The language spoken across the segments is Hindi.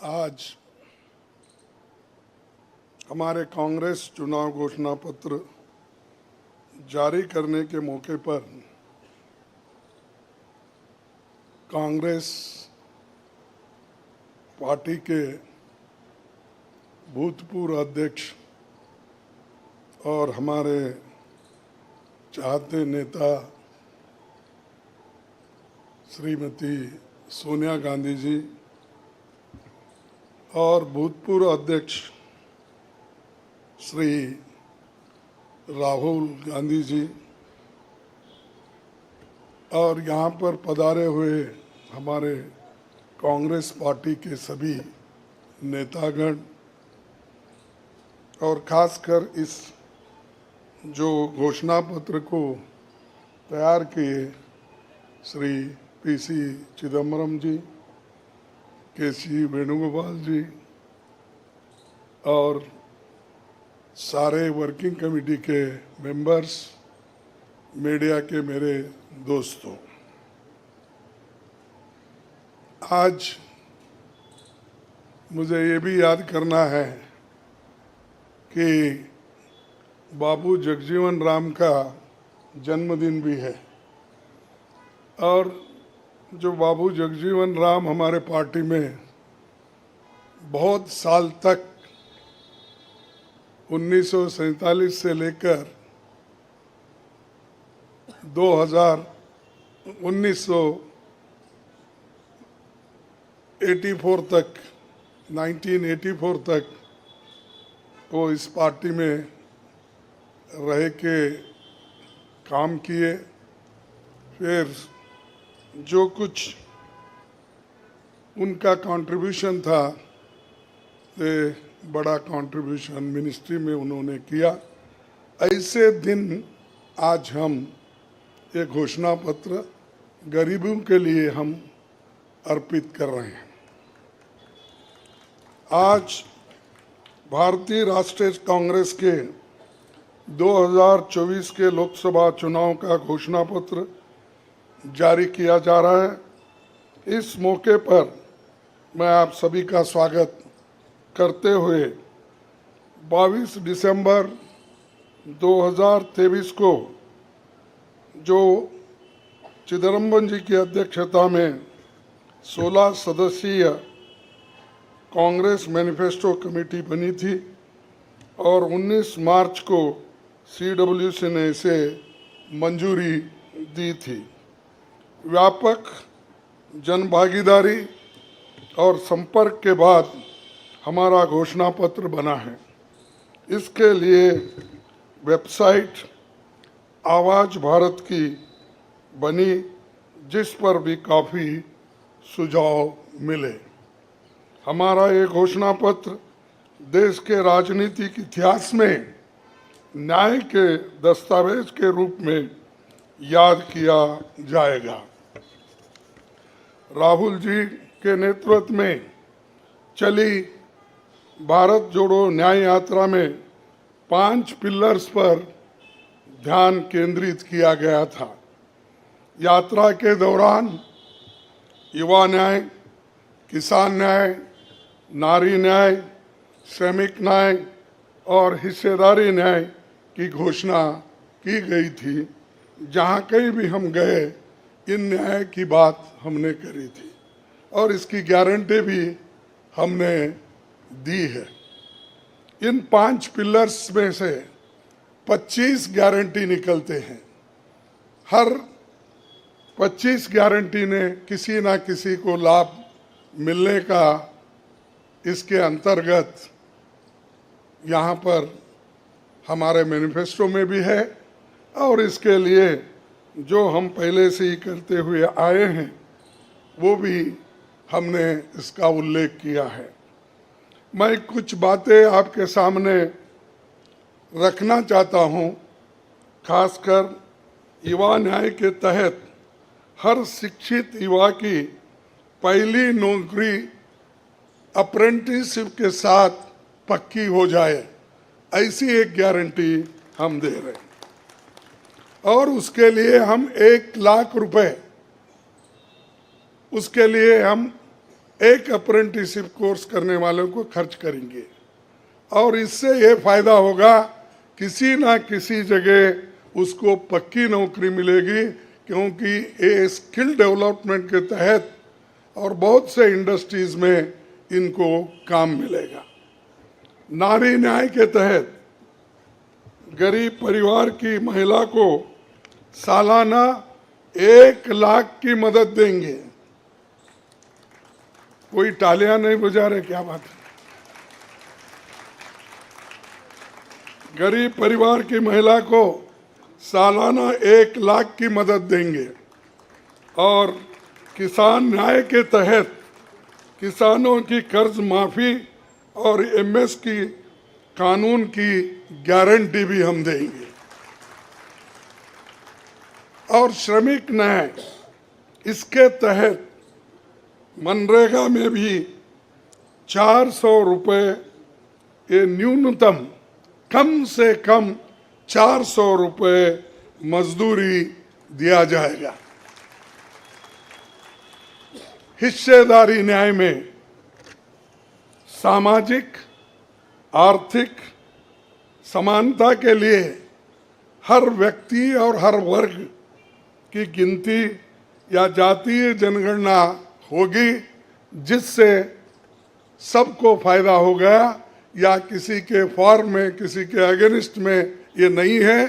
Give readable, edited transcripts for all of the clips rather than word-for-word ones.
आज हमारे कांग्रेस चुनाव घोषणा पत्र जारी करने के मौके पर कांग्रेस पार्टी के भूतपूर्व अध्यक्ष और हमारे चाहते नेता श्रीमती सोनिया गांधी जी और भूतपूर्व अध्यक्ष श्री राहुल गांधी जी और यहाँ पर पधारे हुए हमारे कांग्रेस पार्टी के सभी नेतागण और खासकर इस जो घोषणा पत्र को तैयार किए श्री पीसी चिदम्बरम जी, केसी वेणुगोपाल जी और सारे वर्किंग कमेटी के मेंबर्स, मीडिया के मेरे दोस्तों, आज मुझे ये भी याद करना है कि बाबू जगजीवन राम का जन्मदिन भी है और जो बाबू जगजीवन राम हमारे पार्टी में बहुत साल तक 1947 से लेकर 1984 तक वो इस पार्टी में रह के काम किए। फिर जो कुछ उनका कंट्रीब्यूशन था ये बड़ा कंट्रीब्यूशन मिनिस्ट्री में उन्होंने किया। ऐसे दिन आज हम ये घोषणा पत्र गरीबों के लिए हम अर्पित कर रहे हैं। आज भारतीय राष्ट्रीय कांग्रेस के 2024 के लोकसभा चुनाव का घोषणा पत्र जारी किया जा रहा है। इस मौके पर मैं आप सभी का स्वागत करते हुए 22 दिसंबर 2023 को जो चिदम्बरम जी की अध्यक्षता में 16 सदस्यीय कांग्रेस मैनिफेस्टो कमेटी बनी थी और 19 मार्च को CWC ने इसे मंजूरी दी थी। व्यापक जनभागीदारी और संपर्क के बाद हमारा घोषणा पत्र बना है। इसके लिए वेबसाइट आवाज भारत की बनी, जिस पर भी काफ़ी सुझाव मिले। हमारा ये घोषणा पत्र देश के राजनीतिक इतिहास में न्याय के दस्तावेज के रूप में याद किया जाएगा। राहुल जी के नेतृत्व में चली भारत जोड़ो न्याय यात्रा में 5 पिलर्स पर ध्यान केंद्रित किया गया था। यात्रा के दौरान युवा न्याय, किसान न्याय, नारी न्याय, श्रमिक न्याय और हिस्सेदारी न्याय की घोषणा की गई थी। जहाँ कहीं भी हम गए इन न्याय की बात हमने करी थी और इसकी गारंटी भी हमने दी है। इन 5 पिलर्स में से 25 गारंटी निकलते हैं। हर 25 गारंटी ने किसी ना किसी को लाभ मिलने का इसके अंतर्गत यहाँ पर हमारे मैनिफेस्टो में भी है और इसके लिए जो हम पहले से ही करते हुए आए हैं वो भी हमने इसका उल्लेख किया है। मैं कुछ बातें आपके सामने रखना चाहता हूँ। खासकर युवा न्याय के तहत हर शिक्षित युवा की पहली नौकरी अप्रेंटिसशिप के साथ पक्की हो जाए, ऐसी एक गारंटी हम दे रहे हैं और उसके लिए हम 1 लाख रुपए उसके लिए हम एक अप्रेंटिसशिप कोर्स करने वालों को खर्च करेंगे और इससे ये फायदा होगा, किसी ना किसी जगह उसको पक्की नौकरी मिलेगी, क्योंकि ये स्किल डेवलपमेंट के तहत और बहुत से इंडस्ट्रीज में इनको काम मिलेगा। नारी न्याय के तहत गरीब परिवार की महिला को सालाना 1 लाख की मदद देंगे। कोई तालियां नहीं बजा रहे, क्या बात है? गरीब परिवार की महिला को सालाना 1 लाख की मदद देंगे और किसान न्याय के तहत किसानों की कर्ज माफी और एमएस की कानून की गारंटी भी हम देंगे। और श्रमिक न्याय, इसके तहत मनरेगा में भी 400 रुपये, ये न्यूनतम कम से कम 400 रुपये मजदूरी दिया जाएगा। हिस्सेदारी न्याय में सामाजिक आर्थिक समानता के लिए हर व्यक्ति और हर वर्ग की गिनती या जातीय जनगणना होगी, जिससे सबको फायदा होगा, या किसी के फॉर में किसी के अगेंस्ट में ये नहीं है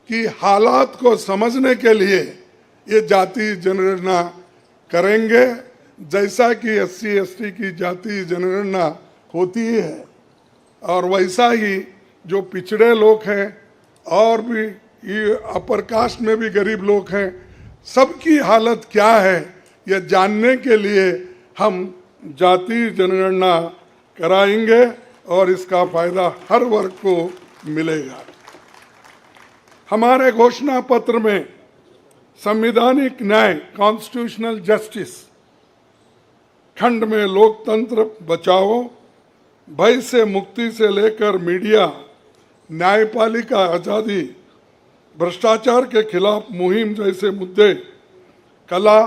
कि हालात को समझने के लिए ये जातीय जनगणना करेंगे, जैसा कि SC ST की जातीय जनगणना होती है। और वैसा ही जो पिछड़े लोग हैं और भी ये अपर कास्ट में भी गरीब लोग हैं, सबकी हालत क्या है ये जानने के लिए हम जातीय जनगणना कराएंगे और इसका फायदा हर वर्ग को मिलेगा। हमारे घोषणा पत्र में संवैधानिक न्याय, कॉन्स्टिट्यूशनल जस्टिस खंड में लोकतंत्र बचाओ, भय से मुक्ति से लेकर मीडिया, न्यायपालिका आजादी, भ्रष्टाचार के खिलाफ मुहिम जैसे मुद्दे, कला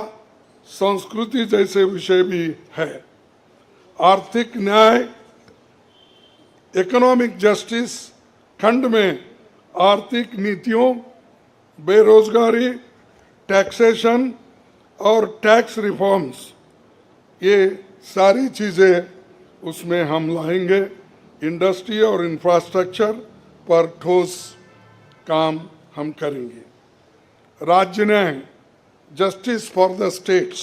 संस्कृति जैसे विषय भी है। आर्थिक न्याय, इकोनॉमिक जस्टिस खंड में आर्थिक नीतियों, बेरोजगारी, टैक्सेशन और टैक्स रिफॉर्म्स, ये सारी चीज़ें उसमें हम लाएंगे। इंडस्ट्री और इंफ्रास्ट्रक्चर पर ठोस काम हम करेंगे। राज्य न्याय, जस्टिस फॉर द स्टेट्स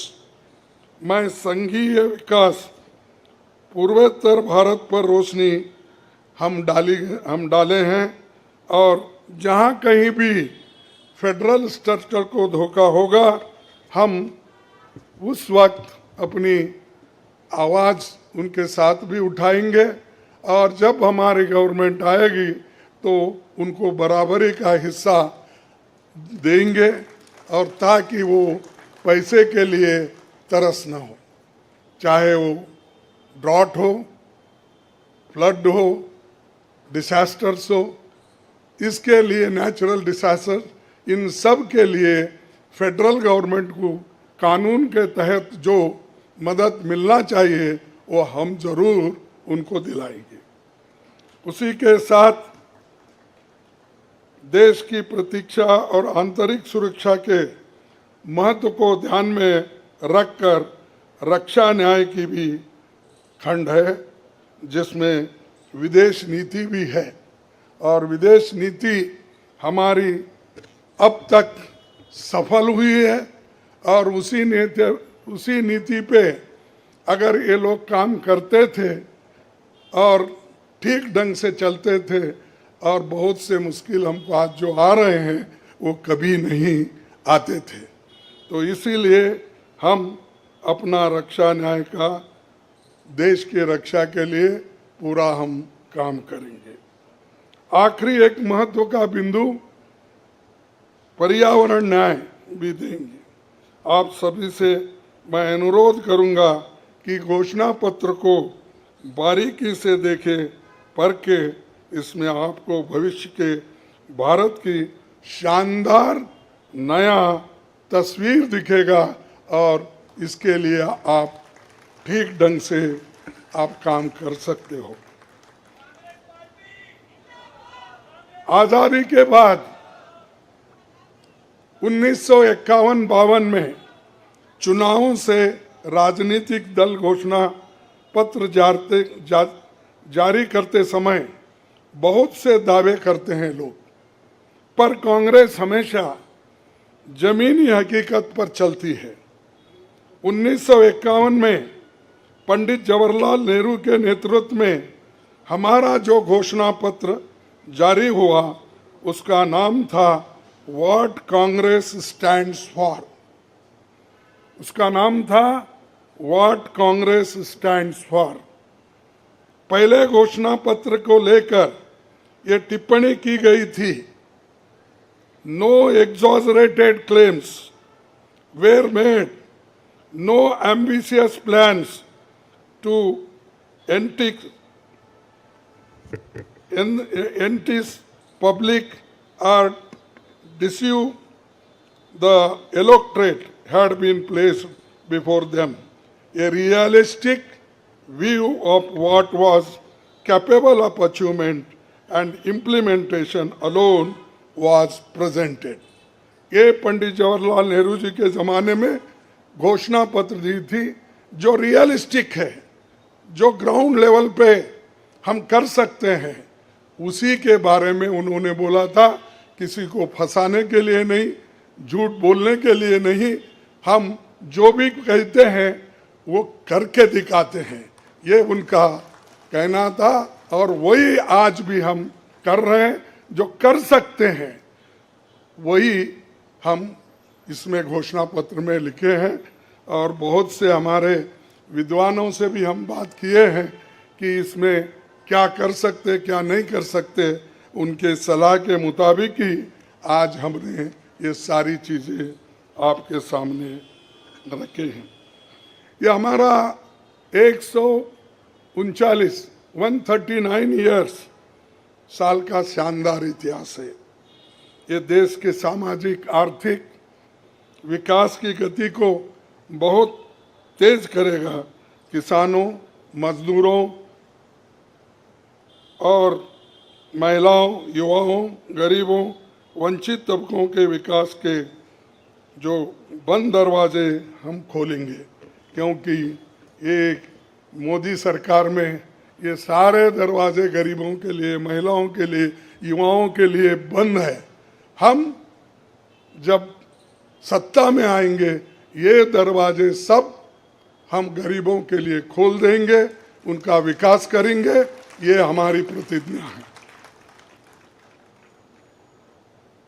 में संघीय विकास, पूर्वोत्तर भारत पर रोशनी हम डाले हैं और जहाँ कहीं भी फेडरल स्ट्रक्चर को धोखा होगा, हम उस वक्त अपनी आवाज़ उनके साथ भी उठाएंगे और जब हमारी गवर्नमेंट आएगी तो उनको बराबरी का हिस्सा देंगे, और ताकि वो पैसे के लिए तरस न हो, चाहे वो ड्रॉट हो, फ्लड हो, डिसास्टर्स हो, इसके लिए नेचुरल डिसास्टर, इन सब के लिए फेडरल गवर्नमेंट को कानून के तहत जो मदद मिलना चाहिए वो हम जरूर उनको दिलाएंगे। उसी के साथ देश की प्रतीक्षा और आंतरिक सुरक्षा के महत्व को ध्यान में रखकर रक्षा न्याय की भी खंड है, जिसमें विदेश नीति भी है। और विदेश नीति हमारी अब तक सफल हुई है और उसी नीति पे अगर ये लोग काम करते थे और ठीक ढंग से चलते थे, और बहुत से मुश्किल हमको आज जो आ रहे हैं वो कभी नहीं आते थे। तो इसीलिए हम अपना रक्षा न्याय का देश की रक्षा के लिए पूरा हम काम करेंगे। आखिरी एक महत्व का बिंदु पर्यावरण न्याय भी देंगे। आप सभी से मैं अनुरोध करूंगा कि घोषणा पत्र को बारीकी से देखें, पढ़ के इसमें आपको भविष्य के भारत की शानदार नया तस्वीर दिखेगा और इसके लिए आप ठीक ढंग से आप काम कर सकते हो। आजादी के बाद 1951-52 में चुनावों से राजनीतिक दल घोषणा पत्र जारी करते समय बहुत से दावे करते हैं लोग, पर कांग्रेस हमेशा जमीनी हकीकत पर चलती है। 1951 में पंडित जवाहरलाल नेहरू के नेतृत्व में हमारा जो घोषणा पत्र जारी हुआ उसका नाम था व्हाट कांग्रेस स्टैंड्स फॉर। उसका नाम था व्हाट कांग्रेस स्टैंड्स फॉर। पहले घोषणा पत्र को लेकर ये टिप्पणी की गई थी, no exaggerated claims were made, no ambitious plans to entice public or deceive the electorate had been placed before them. A realistic view of what was capable of achievement and implementation alone was presented. ये पंडित जवाहरलाल नेहरू जी के ज़माने में घोषणा पत्र दी थी जो रियलिस्टिक है, जो ग्राउंड लेवल पे हम कर सकते हैं, उसी के बारे में उन्होंने बोला था। किसी को फंसाने के लिए नहीं, झूठ बोलने के लिए नहीं, हम जो भी कहते हैं वो करके दिखाते हैं, ये उनका कहना था। और वही आज भी हम कर रहे हैं, जो कर सकते हैं वही हम इसमें घोषणा पत्र में लिखे हैं। और बहुत से हमारे विद्वानों से भी हम बात किए हैं कि इसमें क्या कर सकते क्या नहीं कर सकते, उनके सलाह के मुताबिक ही आज हमने ये सारी चीज़ें आपके सामने रखे हैं। ये हमारा 139 ईयर्स साल का शानदार इतिहास है। ये देश के सामाजिक आर्थिक विकास की गति को बहुत तेज करेगा। किसानों, मजदूरों और महिलाओं, युवाओं, गरीबों, वंचित तबकों के विकास के जो बंद दरवाजे हम खोलेंगे, क्योंकि एक मोदी सरकार में ये सारे दरवाजे गरीबों के लिए, महिलाओं के लिए, युवाओं के लिए बंद है। हम जब सत्ता में आएंगे ये दरवाजे सब हम गरीबों के लिए खोल देंगे, उनका विकास करेंगे, ये हमारी प्रतिज्ञा है।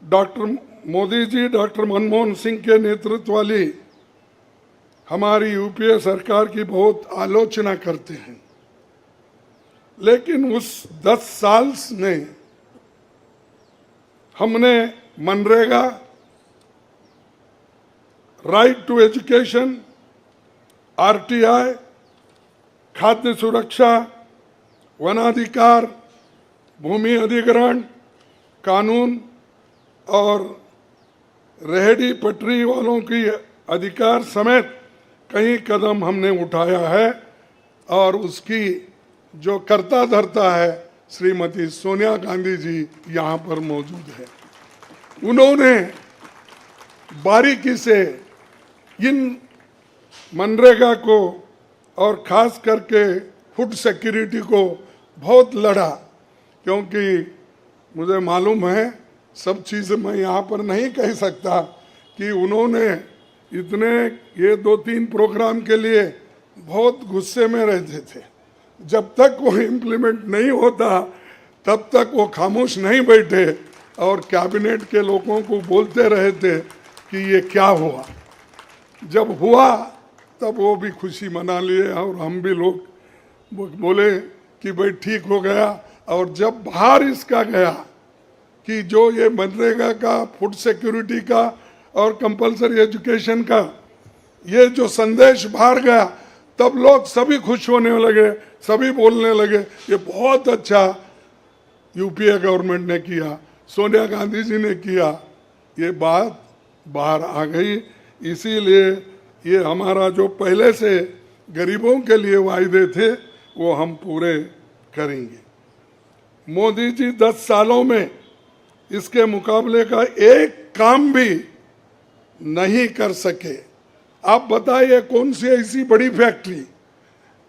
डॉक्टर मोदी जी, डॉक्टर मनमोहन सिंह के नेतृत्व वाली हमारी यूपीए सरकार की बहुत आलोचना करते हैं, लेकिन उस 10 साल में हमने मनरेगा, राइट टू एजुकेशन, आरटीआई, खाद्य सुरक्षा, वनाधिकार, भूमि अधिग्रहण कानून और रेहड़ी पटरी वालों की अधिकार समेत कई कदम हमने उठाया है। और उसकी जो कर्ता धर्ता है श्रीमती सोनिया गांधी जी यहाँ पर मौजूद है। उन्होंने बारीकी से इन मनरेगा को और खास करके फूड सिक्योरिटी को बहुत लड़ा, क्योंकि मुझे मालूम है सब चीज़ मैं यहाँ पर नहीं कह सकता कि उन्होंने इतने ये 2-3 प्रोग्राम के लिए बहुत गुस्से में रहते थे। जब तक वो इम्प्लीमेंट नहीं होता तब तक वो खामोश नहीं बैठे और कैबिनेट के लोगों को बोलते रहे थे कि ये क्या हुआ। जब हुआ तब वो भी खुशी मना लिए और हम भी लोग बोले कि भाई ठीक हो गया। और जब बाहर इसका गया कि जो ये मनरेगा का, फूड सिक्योरिटी का और कंपलसरी एजुकेशन का ये जो संदेश बाहर गया, तब लोग सभी खुश होने लगे, सभी बोलने लगे ये बहुत अच्छा यूपीए गवर्नमेंट ने किया, सोनिया गांधी जी ने किया। ये बात बाहर आ गई। इसीलिए ये हमारा जो पहले से गरीबों के लिए वायदे थे वो हम पूरे करेंगे। मोदी जी 10 सालों में इसके मुकाबले का एक काम भी नहीं कर सके। आप बताइए कौन सी ऐसी बड़ी फैक्ट्री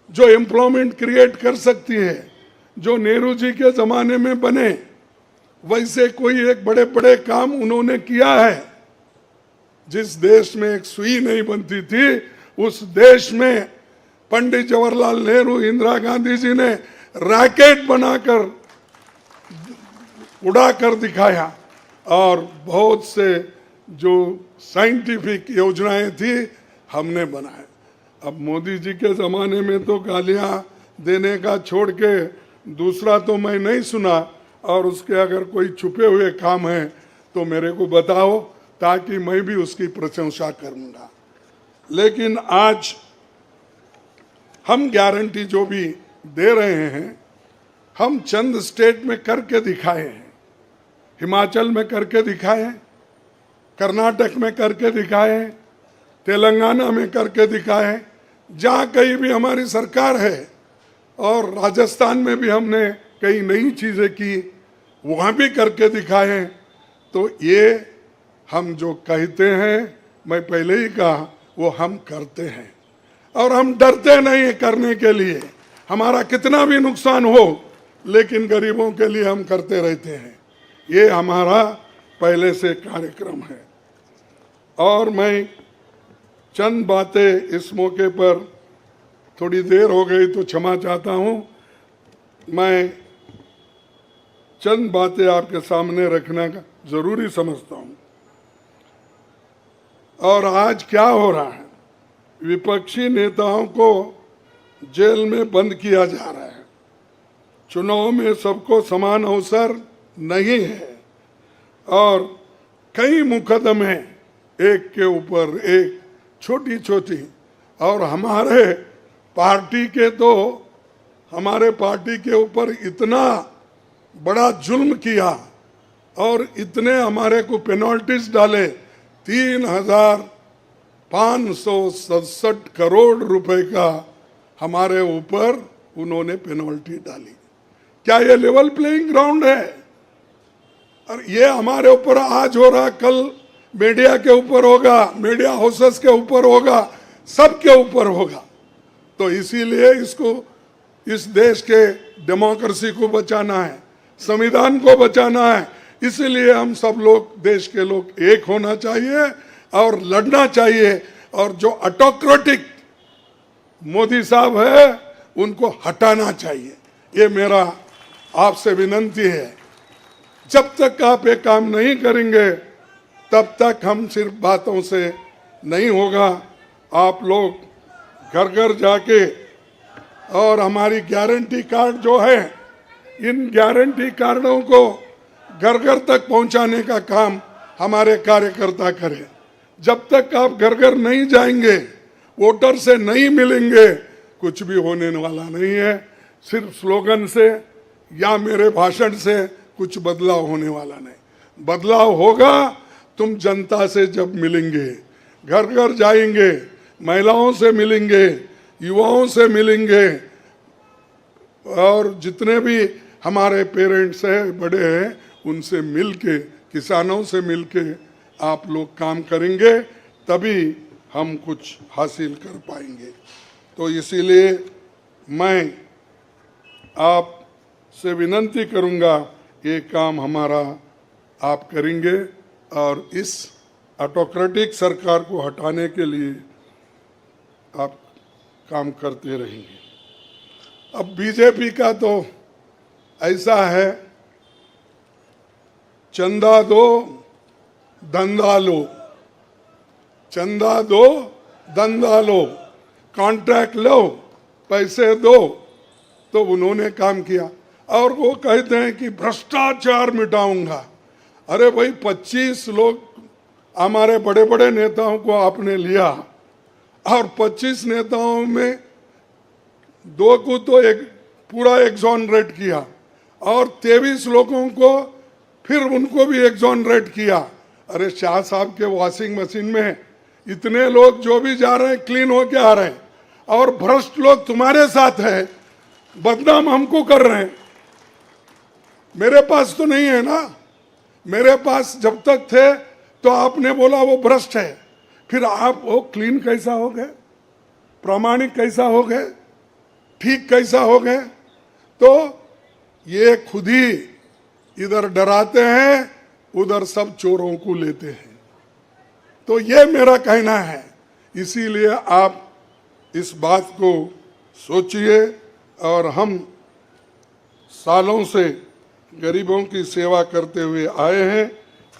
जो एम्प्लॉयमेंट क्रिएट कर सकती है, जो नेहरू जी के जमाने में बने वैसे कोई एक बड़े बड़े काम उन्होंने किया है। जिस देश में एक सुई नहीं बनती थी उस देश में पंडित जवाहरलाल नेहरू, इंदिरा गांधी जी ने रॉकेट बनाकर उड़ा कर दिखाया और बहुत से जो साइंटिफिक योजनाएं थी हमने बनाए। अब मोदी जी के ज़माने में तो गालियां देने का छोड़ के दूसरा तो मैं नहीं सुना, और उसके अगर कोई छुपे हुए काम है तो मेरे को बताओ ताकि मैं भी उसकी प्रशंसा करूंगा। लेकिन आज हम गारंटी जो भी दे रहे हैं हम चंद स्टेट में करके दिखाए हैं। हिमाचल में करके दिखाए, कर्नाटक में करके दिखाए, तेलंगाना में करके दिखाए, जहाँ कहीं भी हमारी सरकार है, और राजस्थान में भी हमने कई नई चीज़ें की वहाँ भी करके दिखाए। तो ये हम जो कहते हैं, मैं पहले ही कहा, वो हम करते हैं और हम डरते नहीं करने के लिए। हमारा कितना भी नुकसान हो लेकिन गरीबों के लिए हम करते रहते हैं। ये हमारा पहले से कार्यक्रम है। और मैं चंद बातें इस मौके पर, थोड़ी देर हो गई तो क्षमा चाहता हूँ, मैं चंद बातें आपके सामने रखना जरूरी समझता हूँ। और आज क्या हो रहा है, विपक्षी नेताओं को जेल में बंद किया जा रहा है। चुनाव में सबको समान अवसर नहीं है और कई मुकदमे एक के ऊपर एक, छोटी छोटी, और हमारे पार्टी के ऊपर इतना बड़ा जुल्म किया और इतने हमारे को पेनल्टीज डाले। 3,567 करोड़ रुपए का हमारे ऊपर उन्होंने पेनल्टी डाली। क्या ये लेवल प्लेइंग ग्राउंड है? और ये हमारे ऊपर आज हो रहा, कल मीडिया के ऊपर होगा, मीडिया हाउसेस के ऊपर होगा, सबके ऊपर होगा। तो इसीलिए इसको, इस देश के डेमोक्रेसी को बचाना है, संविधान को बचाना है। इसलिए हम सब लोग, देश के लोग एक होना चाहिए और लड़ना चाहिए। और जो ऑटोक्रेटिक मोदी साहब है उनको हटाना चाहिए। ये मेरा आपसे विनती है। जब तक आप ये काम नहीं करेंगे तब तक हम सिर्फ बातों से नहीं होगा। आप लोग घर घर जाके, और हमारी गारंटी कार्ड जो है, इन गारंटी कार्डों को घर घर तक पहुंचाने का काम हमारे कार्यकर्ता करें। जब तक आप घर घर नहीं जाएंगे, वोटर से नहीं मिलेंगे, कुछ भी होने वाला नहीं है। सिर्फ स्लोगन से या मेरे भाषण से कुछ बदलाव होने वाला नहीं। बदलाव होगा तुम जनता से जब मिलेंगे, घर घर जाएंगे, महिलाओं से मिलेंगे, युवाओं से मिलेंगे, और जितने भी हमारे पेरेंट्स हैं, बड़े हैं, उनसे मिलके, किसानों से मिलके आप लोग काम करेंगे, तभी हम कुछ हासिल कर पाएंगे। तो इसीलिए मैं आपसे विनती करूंगा, ये काम हमारा आप करेंगे और इस ऑटोक्रेटिक सरकार को हटाने के लिए आप काम करते रहेंगे। अब बीजेपी का तो ऐसा है, चंदा दो धंधा लो, चंदा दो धंधा लो, कॉन्ट्रैक्ट लो, पैसे दो। तो उन्होंने काम किया और वो कहते हैं कि भ्रष्टाचार मिटाऊंगा। अरे भाई, 25 लोग हमारे बड़े बड़े नेताओं को आपने लिया और 25 नेताओं में 2 को तो एक पूरा एक्सोनरेट किया और 23 लोगों को फिर उनको भी एक्सोनरेट किया। अरे शाह साहब के वॉशिंग मशीन में इतने लोग जो भी जा रहे हैं क्लीन होके आ रहे हैं, और भ्रष्ट लोग तुम्हारे साथ है, बदनाम हमको कर रहे हैं। मेरे पास तो नहीं है ना, मेरे पास जब तक थे तो आपने बोला वो भ्रष्ट है, फिर आप वो क्लीन कैसा हो गए, प्रामाणिक कैसा हो गए, ठीक कैसा हो गए? तो ये खुद ही इधर डराते हैं, उधर सब चोरों को लेते हैं। तो ये मेरा कहना है, इसीलिए आप इस बात को सोचिए। और हम सालों से गरीबों की सेवा करते हुए आए हैं,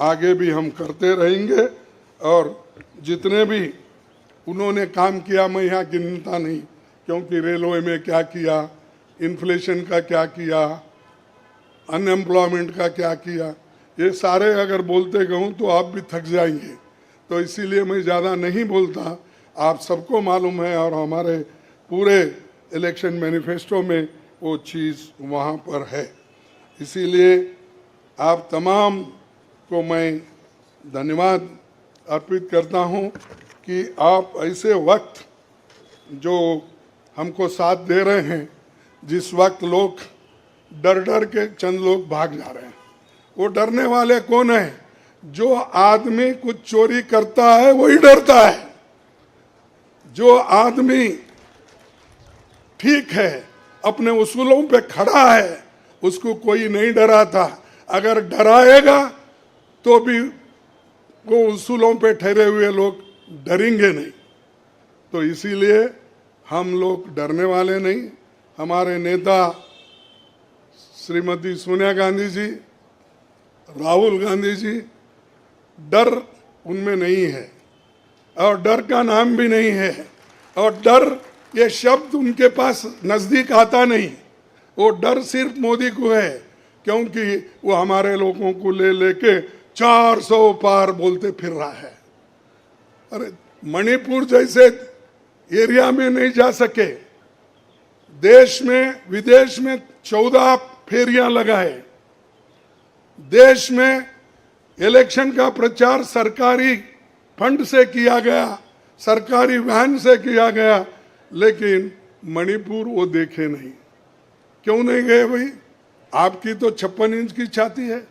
आगे भी हम करते रहेंगे। और जितने भी उन्होंने काम किया, मैं यहाँ गिनता नहीं, क्योंकि रेलवे में क्या किया, इन्फ्लेशन का क्या किया, अनएम्प्लॉयमेंट का क्या किया, ये सारे अगर बोलते कहूँ तो आप भी थक जाएंगे। तो इसीलिए मैं ज़्यादा नहीं बोलता, आप सबको मालूम है और हमारे पूरे इलेक्शन मैनिफेस्टो में वो चीज़ वहाँ पर है। इसीलिए आप तमाम को मैं धन्यवाद अर्पित करता हूँ कि आप ऐसे वक्त जो हमको साथ दे रहे हैं, जिस वक्त लोग डर डर के चंद लोग भाग जा रहे हैं। वो डरने वाले कौन है? जो आदमी कुछ चोरी करता है वही डरता है। जो आदमी ठीक है, अपने उसूलों पे खड़ा है, उसको कोई नहीं डराता। अगर डराएगा तो भी वो उसूलों पे ठहरे हुए लोग डरेंगे नहीं। तो इसीलिए हम लोग डरने वाले नहीं। हमारे नेता श्रीमती सोनिया गांधी जी, राहुल गांधी जी, डर उनमें नहीं है और डर का नाम भी नहीं है। और डर ये शब्द उनके पास नज़दीक आता नहीं। वो डर सिर्फ मोदी को है, क्योंकि वो हमारे लोगों को ले लेके 400 पार बोलते फिर रहा है। अरे मणिपुर जैसे एरिया में नहीं जा सके, देश में विदेश में 14 फेरियां लगाए, देश में इलेक्शन का प्रचार सरकारी फंड से किया गया, सरकारी वैन से किया गया, लेकिन मणिपुर वो देखे नहीं। क्यों नहीं गए भाई? आपकी तो 56 इंच की छाती है,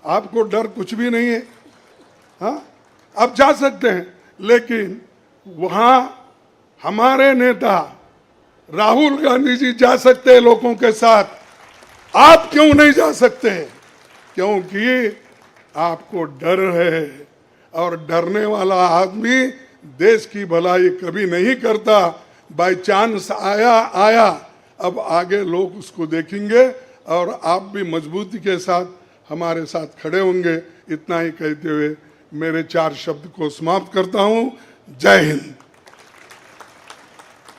आपको डर कुछ भी नहीं है। हाँ, आप जा सकते हैं, लेकिन वहाँ हमारे नेता राहुल गांधी जी जा सकते हैं लोगों के साथ। आप क्यों नहीं जा सकते? क्योंकि आपको डर है, और डरने वाला आदमी देश की भलाई कभी नहीं करता। बाय चांस आया, अब आगे लोग उसको देखेंगे और आप भी मजबूती के साथ हमारे साथ खड़े होंगे। इतना ही कहते हुए मेरे 4 शब्द को समाप्त करता हूँ। जय हिंद।